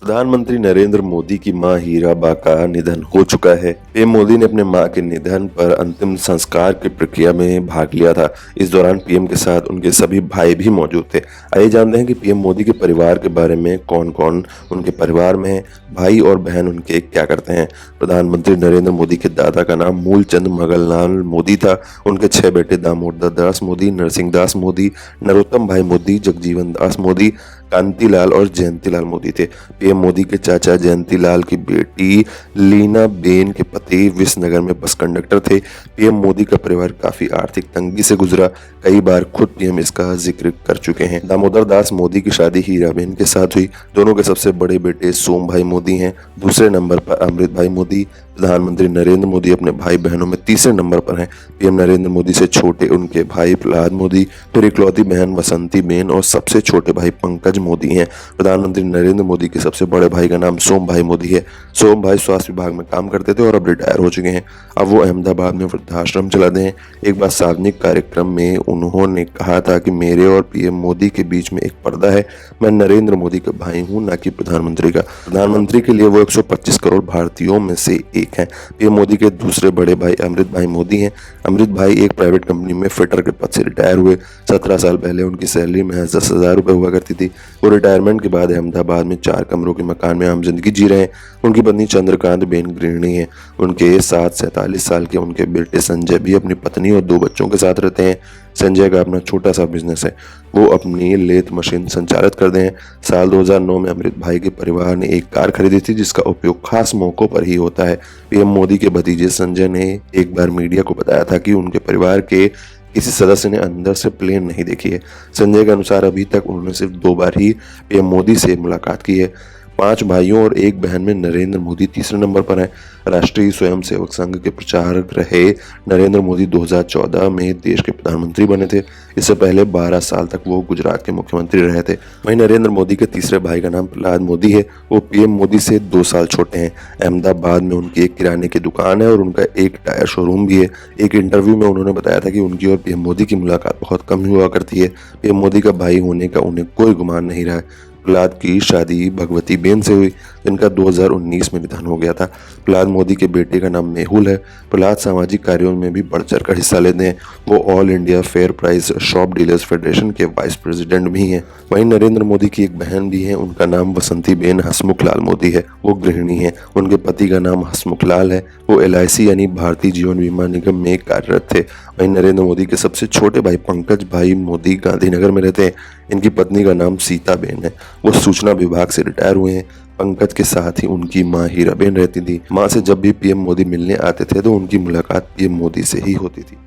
प्रधानमंत्री नरेंद्र मोदी की मां हीराबा का निधन हो चुका है। पीएम मोदी ने अपने मां के निधन पर अंतिम संस्कार की प्रक्रिया में भाग लिया था। इस दौरान पीएम के साथ उनके सभी भाई भी मौजूद थे। आइए जानते हैं कि पीएम मोदी के परिवार के बारे में कौन-कौन उनके परिवार में है, भाई और बहन उनके क्या करते हैं। प्रधानमंत्री नरेंद्र मोदी के दादा का नाम मूलचंद मगनलाल मोदी था। उनके 6 बेटे दामोदर दास मोदी, नरसिंह दास मोदी, नरोत्तम भाई मोदी, जगजीवन दास मोदी, कांतिलाल और जयंतीलाल मोदी थे। पीएम मोदी के चाचा जयंतीलाल की बेटी लीना बेन के पति विसनगर में बस कंडक्टर थे। पीएम मोदी का परिवार काफी आर्थिक तंगी से गुजरा। कई बार खुद पीएम इसका जिक्र कर चुके हैं। दामोदर दास मोदी की शादी हीराबेन के साथ हुई। दोनों के सबसे बड़े बेटे सोम भाई मोदी हैं। दूसरे नंबर पर अमृत भाई मोदी। प्रधानमंत्री नरेंद्र मोदी अपने भाई बहनों में तीसरे नंबर पर हैं। पीएम नरेंद्र मोदी से छोटे उनके भाई प्रहलाद मोदी, फिर इकलौती बहन वसंती बेन और सबसे छोटे भाई पंकज मोदी हैं। प्रधानमंत्री नरेंद्र मोदी के सबसे बड़े भाई का नाम सोम भाई मोदी है। सोम भाई स्वास्थ्य विभाग में काम करते थे और अब रिटायर हो चुके हैं। अब वो अहमदाबाद में वृद्धाश्रम चलाते हैं। एक बार सार्वजनिक कार्यक्रम में उन्होंने कहा था कि मेरे और पीएम मोदी के बीच में एक पर्दा है। मैं नरेंद्र मोदी का भाई हूँ, न कि प्रधानमंत्री का। प्रधानमंत्री के लिए वो 125 करोड़ भारतीयों में से एक हैं। पीएम मोदी के दूसरे बड़े भाई अमृत भाई मोदी हैं। अमृत भाई एक प्राइवेट कंपनी में फिटर के पद से रिटायर हुए। 17 साल पहले उनकी सैलरी महज 10,000 रुपये हुआ करती थी। वो रिटायरमेंट के बाद अहमदाबाद में 4 कमरों के मकान में आम जिंदगी जी रहे हैं। उनकी पत्नी चंद्रकांत बेन गृहिणी है। उनके साथ 47 साल के उनके बेटे संजय भी अपनी पत्नी और 2 बच्चों के साथ रहते हैं। संजय का अपना छोटा सा बिजनेस है। वो अपनी लेथ मशीन संचालित करते हैं। साल 2009 में अमृत भाई के परिवार ने एक कार खरीदी थी जिसका उपयोग खास मौकों पर ही होता है। पीएम मोदी के भतीजे संजय ने एक बार मीडिया को बताया था कि उनके परिवार के किसी सदस्य ने अंदर से प्लेन नहीं देखी है। संजय के अनुसार अभी तक उन्होंने सिर्फ 2 बार ही पीएम मोदी से मुलाकात की है। 5 भाइयों और 1 बहन में नरेंद्र मोदी तीसरे नंबर पर हैं। राष्ट्रीय स्वयंसेवक संघ के प्रचारक रहे नरेंद्र मोदी 2014 में देश के प्रधानमंत्री बने थे। इससे पहले 12 साल तक वो गुजरात के मुख्यमंत्री रहे थे। वहीं नरेंद्र मोदी के तीसरे भाई का नाम प्रहलाद मोदी है। वो पीएम मोदी से 2 साल छोटे हैं। अहमदाबाद में उनकी एक किराने की दुकान है और उनका एक टायर शोरूम भी है। एक इंटरव्यू में उन्होंने बताया था कि उनकी और पीएम मोदी की मुलाकात बहुत कम हुआ करती है। पीएम मोदी का भाई होने का उन्हें कोई गुमान नहीं रहा है। प्रहलाद की शादी भगवती बेन से हुई, जिनका 2019 में निधन हो गया था। प्रहलाद मोदी के बेटे का नाम मेहुल है। प्रहलाद सामाजिक कार्यों में भी बढ़ चढ़ कर हिस्सा लेते हैं। वो all India fair price shop dealers federation के वाइस प्रेसिडेंट भी हैं। वहीं नरेंद्र मोदी की एक बहन भी है। उनका नाम वसंती बेन हसमुख लाल मोदी है। वो गृहिणी है। उनके पति का नाम हसमुख लाल है। वो LIC यानी भारतीय जीवन बीमा निगम में कार्यरत थे। वहीं नरेंद्र मोदी के सबसे छोटे भाई पंकज भाई मोदी गांधीनगर में रहते हैं। इनकी पत्नी का नाम सीता बेन है। वो सूचना विभाग से रिटायर हुए हैं। पंकज के साथ ही उनकी मां हीराबेन रहती थी। मां से जब भी पीएम मोदी मिलने आते थे तो उनकी मुलाकात पीएम मोदी से ही होती थी।